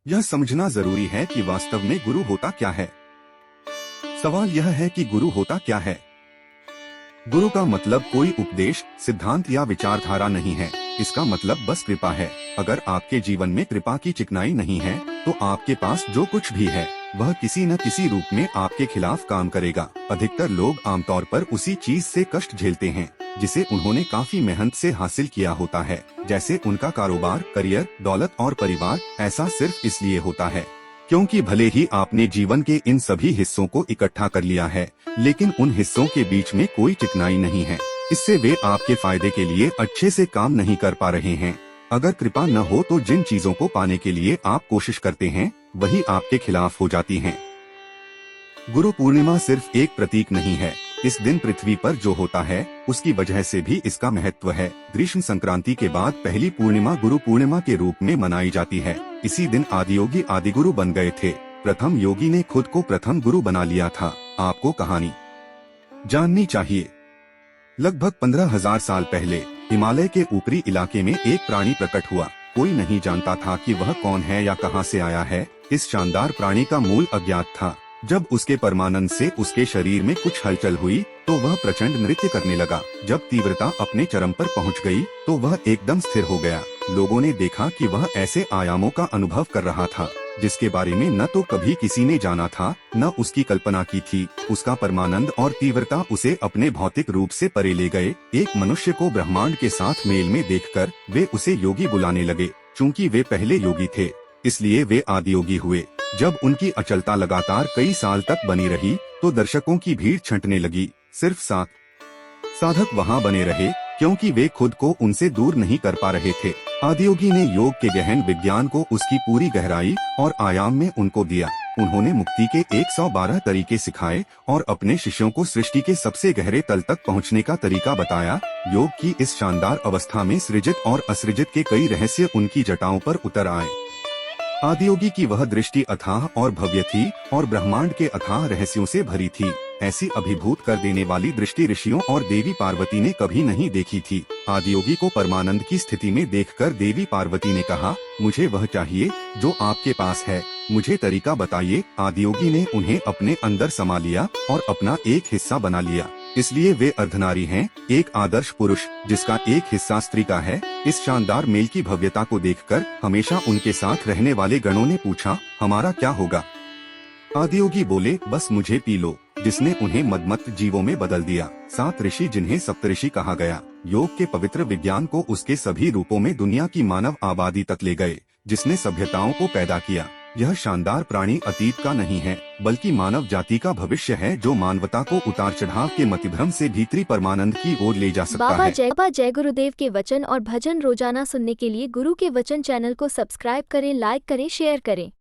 यह समझना जरूरी है कि वास्तव में गुरु होता क्या है। सवाल यह है कि गुरु होता क्या है। गुरु का मतलब कोई उपदेश, सिद्धांत या विचारधारा नहीं है। इसका मतलब बस कृपा है। अगर आपके जीवन में कृपा की चिकनाई नहीं है तो आपके पास जो कुछ भी है वह किसी न किसी रूप में आपके खिलाफ काम करेगा। अधिकतर लोग आमतौर पर उसी चीज से कष्ट झेलते हैं जिसे उन्होंने काफी मेहनत से हासिल किया होता है, जैसे उनका कारोबार, करियर, दौलत और परिवार। ऐसा सिर्फ इसलिए होता है क्योंकि भले ही आपने जीवन के इन सभी हिस्सों को इकट्ठा कर लिया है, लेकिन उन हिस्सों के बीच में कोई चिकनाई नहीं है। इससे वे आपके फायदे के लिए अच्छे से काम नहीं कर पा रहे हैं। अगर कृपा न हो तो जिन चीजों को पाने के लिए आप कोशिश करते हैं वही आपके खिलाफ हो जाती हैं। गुरु पूर्णिमा सिर्फ एक प्रतीक नहीं है। इस दिन पृथ्वी पर जो होता है उसकी वजह से भी इसका महत्व है। ग्रीष्म संक्रांति के बाद पहली पूर्णिमा गुरु पूर्णिमा के रूप में मनाई जाती है। इसी दिन आदियोगी आदिगुरु बन गए थे। प्रथम योगी ने खुद को प्रथम गुरु बना लिया था। आपको कहानी जाननी चाहिए। लगभग 15,000 साल पहले हिमालय के ऊपरी इलाके में एक प्राणी प्रकट हुआ। कोई नहीं जानता था कि वह कौन है या कहां से आया है। इस शानदार प्राणी का मूल अज्ञात था। जब उसके परमानंद से उसके शरीर में कुछ हलचल हुई तो वह प्रचंड नृत्य करने लगा। जब तीव्रता अपने चरम पर पहुंच गई तो वह एकदम स्थिर हो गया। लोगों ने देखा कि वह ऐसे आयामों का अनुभव कर रहा था जिसके बारे में न तो कभी किसी ने जाना था न उसकी कल्पना की थी। उसका परमानंद और तीव्रता उसे अपने भौतिक रूप से परे ले गए। एक मनुष्य को ब्रह्मांड के साथ मेल में देखकर वे उसे योगी बुलाने लगे। चूँकि वे पहले योगी थे इसलिए वे आदियोगी हुए। जब उनकी अचलता लगातार कई साल तक बनी रही तो दर्शकों की भीड़ छंटने लगी। सिर्फ 7 साधक वहां बने रहे क्योंकि वे खुद को उनसे दूर नहीं कर पा रहे थे। आदियोगी ने योग के गहन विज्ञान को उसकी पूरी गहराई और आयाम में उनको दिया। उन्होंने मुक्ति के 112 तरीके सिखाए और अपने शिष्यों को सृष्टि के सबसे गहरे तल तक पहुंचने का तरीका बताया। योग की इस शानदार अवस्था में सृजित और असृजित के कई रहस्य उनकी जटाओं पर उतर आए। आदियोगी की वह दृष्टि अथाह और भव्य थी और ब्रह्मांड के अथाह रहस्यों से भरी थी। ऐसी अभिभूत कर देने वाली दृष्टि ऋषियों और देवी पार्वती ने कभी नहीं देखी थी। आदियोगी को परमानंद की स्थिति में देखकर देवी पार्वती ने कहा, मुझे वह चाहिए जो आपके पास है, मुझे तरीका बताइए। आदियोगी ने उन्हें अपने अंदर समा लिया और अपना एक हिस्सा बना लिया। इसलिए वे अर्धनारी हैं, एक आदर्श पुरुष जिसका एक हिस्सा स्त्री का है। इस शानदार मेल की भव्यता को देखकर हमेशा उनके साथ रहने वाले गणों ने पूछा, हमारा क्या होगा? आदियोगी बोले, बस मुझे पी लो, जिसने उन्हें मदमत्त जीवों में बदल दिया। 7 ऋषि जिन्हें सप्तऋषि कहा गया, योग के पवित्र विज्ञान को उसके सभी रूपों में दुनिया की मानव आबादी तक ले गए, जिसने सभ्यताओं को पैदा किया। यह शानदार प्राणी अतीत का नहीं है बल्कि मानव जाति का भविष्य है, जो मानवता को उतार चढ़ाव के मतिभ्रम से भीतरी परमानंद की ओर ले जा सकता है। बाबा जय गुरुदेव के वचन और भजन रोजाना सुनने के लिए गुरु के वचन चैनल को सब्सक्राइब करें, लाइक करें, शेयर करें।